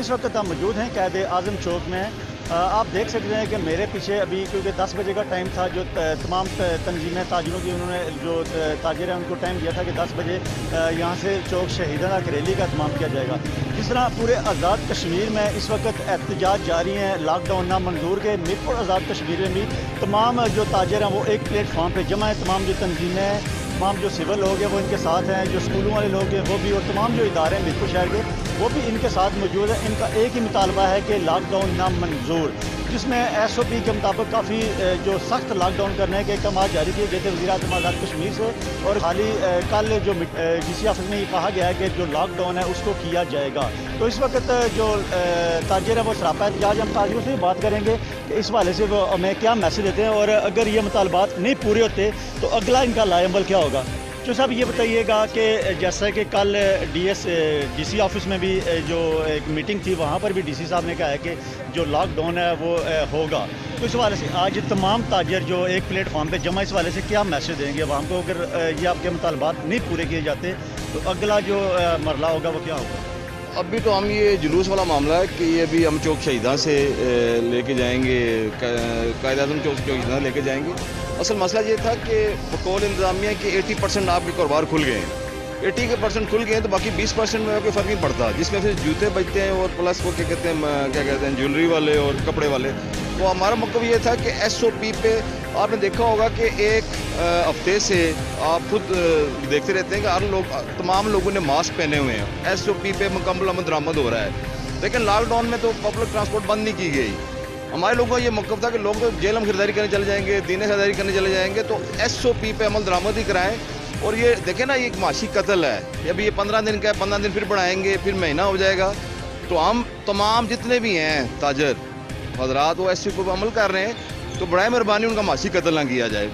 इस वक्त हम मौजूद हैं कायदे आज़म चौक में। आप देख सकते हैं कि मेरे पीछे अभी क्योंकि 10 बजे का टाइम था, जो तमाम तंजीमें ताजरों की उन्होंने जो ताजिर हैं उनको टाइम दिया था कि 10 बजे यहाँ से चौक शहीदाना रैली का इत्माम किया जाएगा। जिस तरह पूरे आज़ाद कश्मीर में इस वक्त एहतजाज जारी हैं लॉकडाउन नामंजूर के, मीरपुर आज़ाद कश्मीर में भी तमाम जो ताजिर हैं वो एक प्लेटफार्म पर जमा है। तमाम जो तंजीमें हैं, तमाम जो सिविल लोग हैं वो इनके साथ हैं, जो स्कूलों वाले लोग हैं वो भी, और तमाम जो इदारे हैं मीरपुर शहर के वो भी इनके साथ मौजूद है। इनका एक ही मुतालबा है कि लॉकडाउन नामंजूर, जिसमें SOP के मुताबिक काफ़ी जो सख्त लॉकडाउन करने के अहकाम जारी किए गए थे वज़ीर-ए-आज़म आज़ाद कश्मीर से। और खाली कल जो DC ऑफिस में ये कहा गया है कि जो लॉकडाउन है उसको किया जाएगा। तो इस वक्त जो ताजिर है वो सरापा एहतजाज, हम ताजिरों से भी बात करेंगे कि इस हवाले से वो हमें क्या मैसेज देते हैं और अगर ये मुतालबात नहीं पूरे होते तो अगला इनका लाएअमल क्या होगा। तो साहब ये बताइएगा कि जैसा कि कल DC ऑफिस में भी जो एक मीटिंग थी वहाँ पर भी DC साहब ने कहा है कि जो लॉकडाउन है वो होगा, तो इस हवाले से आज तमाम ताजर जो एक प्लेटफार्म पे जमा, इस हवाले से क्या मैसेज देंगे आवाम को अगर ये आपके मुतालबात नहीं पूरे किए जाते तो अगला जो मरला होगा वो क्या होगा। अभी तो हम ये जुलूस वाला मामला है कि ये भी हम चौक शहीदा से लेके जाएंगे, कायदे-ए-आज़म चौक शहीदा लेके जाएंगे। असल मसला ये था कि बकौल इंतजामिया कि 80% आपके कारोबार खुल गए हैं, 80% खुल गए हैं, तो बाकी 20% में कोई फ़र्क नहीं पड़ता, जिसमें फिर जूते बचते हैं और प्लस वो क्या कहते हैं ज्वेलरी वाले और कपड़े वाले। तो हमारा मकसद ये था कि SOP पे आपने देखा होगा कि एक हफ्ते से आप खुद देखते रहते हैं कि हर लोग, तमाम लोगों ने मास्क पहने हुए हैं, SOP पे मुकम्मल अमल दरामद हो रहा है। लेकिन लॉकडाउन में तो पब्लिक ट्रांसपोर्ट बंद नहीं की गई। हमारे लोगों का ये मकसद था कि लोग तो जेल में खरीदारी करने चले जाएंगे, दीने खरीदारी करने चले जाएंगे, तो SOP पे अमल दरामद ही कराएं। और ये देखें ना, ये एक माशी कत्ल है, अभी ये 15 दिन का है, 15 दिन फिर बढ़ाएंगे, फिर महीना हो जाएगा। तो हम तमाम जितने भी हैं ताजर हजरात वो SOP पर अमल कर रहे हैं, तो बड़ाए मेहरबानी उनका माशी कत्ल ना किया जाए।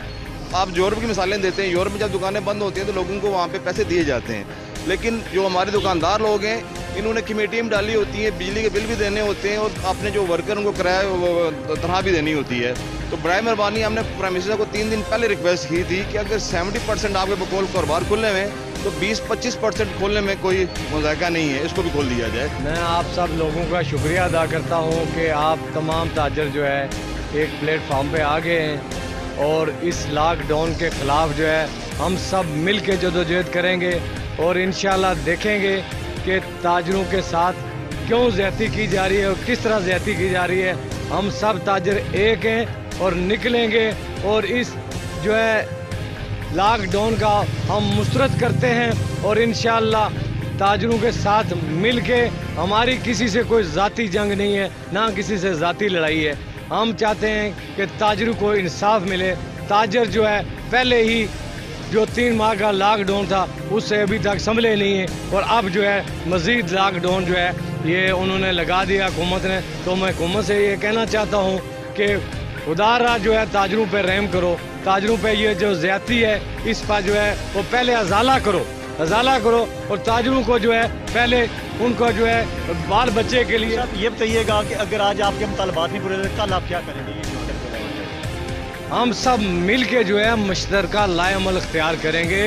आप यूरोप की मिसालें देते हैं, यूरोप में जब दुकानें बंद होती हैं तो लोगों को वहाँ पे पैसे दिए जाते हैं, लेकिन जो हमारे दुकानदार लोग हैं इन्होंने कमेटियाँ डाली होती हैं, बिजली के बिल भी देने होते हैं और अपने जो वर्कर उनको किराया वो तनख्वाह भी देनी होती है। तो बड़ाए मेहरबानी हमने प्राइम मिनिस्टर को 3 दिन पहले रिक्वेस्ट की थी कि अगर 70% आपके बकौल कारोबार खुलने में, तो 20-25% खोलने में कोई मज़ाक़ा नहीं है, इसको भी खोल दिया जाए। मैं आप सब लोगों का शुक्रिया अदा करता हूँ कि आप तमाम ताजर जो है एक प्लेटफार्म पे आ गए हैं और इस लॉकडाउन के ख़िलाफ़ जो है हम सब मिल के जदोजहद करेंगे और इंशाल्लाह देखेंगे कि ताजरों के साथ क्यों ज़्यादती की जा रही है और किस तरह ज़्यादती की जा रही है। हम सब ताजर एक हैं और निकलेंगे और इस जो है लॉकडाउन का हम मुस्तरद करते हैं और इंशाअल्लाह ताजरों के साथ मिल के, हमारी किसी से कोई ज़ाती जंग नहीं है, ना किसी से ज़ाती लड़ाई है। हम चाहते हैं कि ताजरों को इंसाफ मिले। ताजर जो है पहले ही जो 3 माह का लॉकडाउन था उससे अभी तक संभले नहीं है और अब जो है मज़ीद लॉकडाउन जो है ये उन्होंने लगा दिया हुकूमत ने। तो मैं हुकूमत से ये कहना चाहता हूँ कि खुदारा जो है ताजरों पे रहम करो, ताजरों पे ये जो ज़्यादती है इस पर जो है वो पहले अजाला करो और ताजरों को जो है पहले उनको जो है बाल बच्चे के लिए। ये बताइएगा कि अगर आज आपके मुतालबात नहीं पूरे तो कल आप क्या करेंगे। हम सब मिल के जो है मुश्तरका लाएअमल इख्तियार करेंगे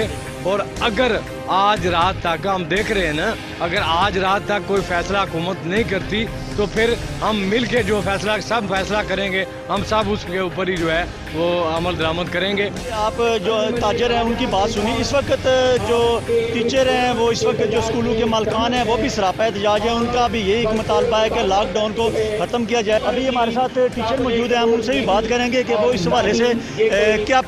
और अगर आज रात तक हम देख रहे हैं ना, अगर आज रात तक कोई फैसला हुकूमत नहीं करती तो फिर हम मिल के जो सब फैसला करेंगे, हम सब उसके ऊपर ही जो है वो अमल दरामद करेंगे। आप जो ताजर हैं उनकी बात सुनी, इस वक्त जो टीचर हैं वो, इस वक्त जो स्कूलों के मालकान हैं वो भी सरापा एहतजाज है, उनका भी यही एक मुतालबा है कि लॉकडाउन को ख़त्म किया जाए। अभी हमारे साथ टीचर मौजूद हैं, हम उनसे भी बात करेंगे कि वो इस हवाले से क्या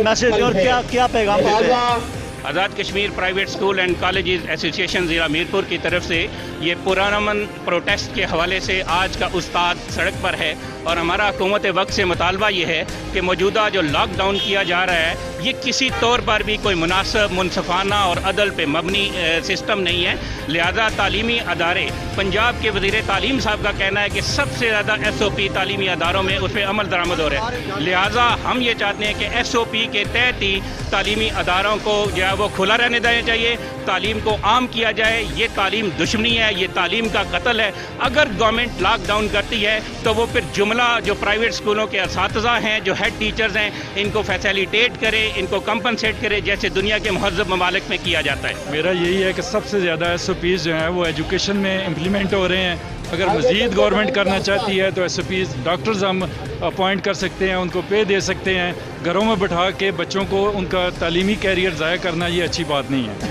मैसेज और क्या पैगाम देते हैं। Azad Kashmir private school and colleges association ज़िला मीरपुर की तरफ से ये पुरअमन प्रोटेस्ट के हवाले से आज का उस्ताद सड़क पर है और हमारा हुकूमत वक्त से मुतालबा ये है कि मौजूदा जो लॉकडाउन किया जा रहा है ये किसी तौर पर भी कोई मुनासिब, मुनसफाना और अदल पे मबनी सिस्टम नहीं है। लिहाजा तालीमी अदारे, पंजाब के वज़ीर तालीम साहब का कहना है कि सबसे ज़्यादा SOP तालीमी अदारों में उस पर अमल दरामद हो रहा है। लिहाजा हम ये चाहते हैं कि SOP के तहत ही तालीमी अदारों को जो है वो खुला रहने देना चाहिए, तालीम को आम किया जाए। ये तालीम दुश्मनी है, ये तालीम का कत्ल है। अगर गवर्नमेंट लॉकडाउन करती है तो वो फिर जुमला जो प्राइवेट स्कूलों के असातिज़ा हैं, जो हेड टीचर्स हैं, इनको फैसिलिटेट करे, इनको कंपनसेट करे जैसे दुनिया के महज़ब ममालिक में किया जाता है। मेरा यही है कि सबसे ज़्यादा SOPs जो हैं वो एजुकेशन में इम्प्लीमेंट हो रहे हैं اگر مزید گورنمنٹ کرنا چاہتی ہے تو SOPs ڈاکٹرز ہم اپوائنٹ کر سکتے ہیں، ان کو پے دے سکتے ہیں. گھروں میں بٹھا کے بچوں کو ان کا تعلیمی کیریئر ضائع کرنا یہ اچھی بات نہیں ہے.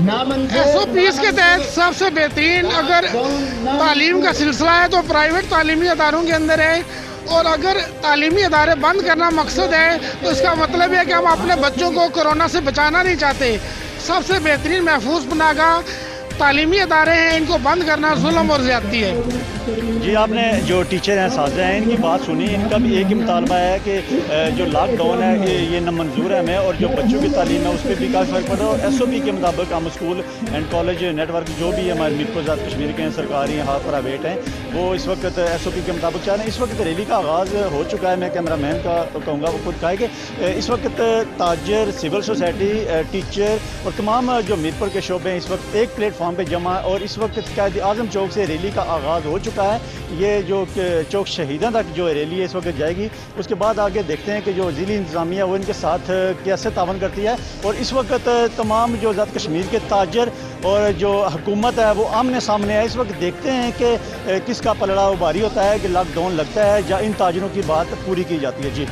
SOPs کے تحت سب سے بہترین اگر تعلیم کا سلسلہ ہے تو پرائیویٹ تعلیمی اداروں کے اندر ہے، اور اگر تعلیمی ادارے بند کرنا مقصد ہے تو اس کا مطلب ہے کہ ہم اپنے بچوں کو کورونا سے بچانا نہیں چاہتے. سب سے بہترین محفوظ پناہگاہ تعلیمی ادارے ہیں، ان کو بند کرنا ظلم اور زیادتی ہے. جی آپ نے جو ٹیچر ہیں، اساتذہ ہیں، ان کی بات سنی. ان کا بھی ایک ہی مطالبہ ہے کہ جو لاک ڈاؤن ہے یہ نامنظور ہے ہمیں، اور جو بچوں کی تعلیم ہے اس پہ بھی کافی فرق پڑ رہا ہے. اور SOP کے مطابق ہم school and college network جو بھی ہمارے میرپور آزاد کشمیر کے ہیں، سرکاری ہیں، ہاتھ پرائیویٹ ہیں، وہ اس وقت SOP کے مطابق چاہ رہے ہیں. اس وقت ریلی کا آغاز ہو چکا ہے. میں کیمرہ مین کا کہوں گا، وہ خود کہا کہ اس وقت تاجر، سول سوسائٹی، ٹیچر اور تمام جو میرپور کے شعبے ہیں اس وقت ایک پلیٹ فارم پہ جمع ہے، اور اس وقت قائد اعظم چوک سے ریلی کا آغاز ہو چکا ہے. یہ جو چوک شہیداں تک جو ریلی ہے اس وقت جائے گی. اس کے بعد آگے دیکھتے ہیں کہ جو ضلعی انتظامیہ وہ ان کے ساتھ کیسے تعاون کرتی ہے. اور اس وقت تمام جو آزاد کشمیر کے تاجر اور جو حکومت ہے وہ آمنے سامنے ہے. اس وقت دیکھتے ہیں کہ کس کا پلڑا بھاری ہوتا ہے، کہ لاک ڈاؤن لگتا ہے یا ان تاجروں کی بات پوری کی جاتی ہے. جی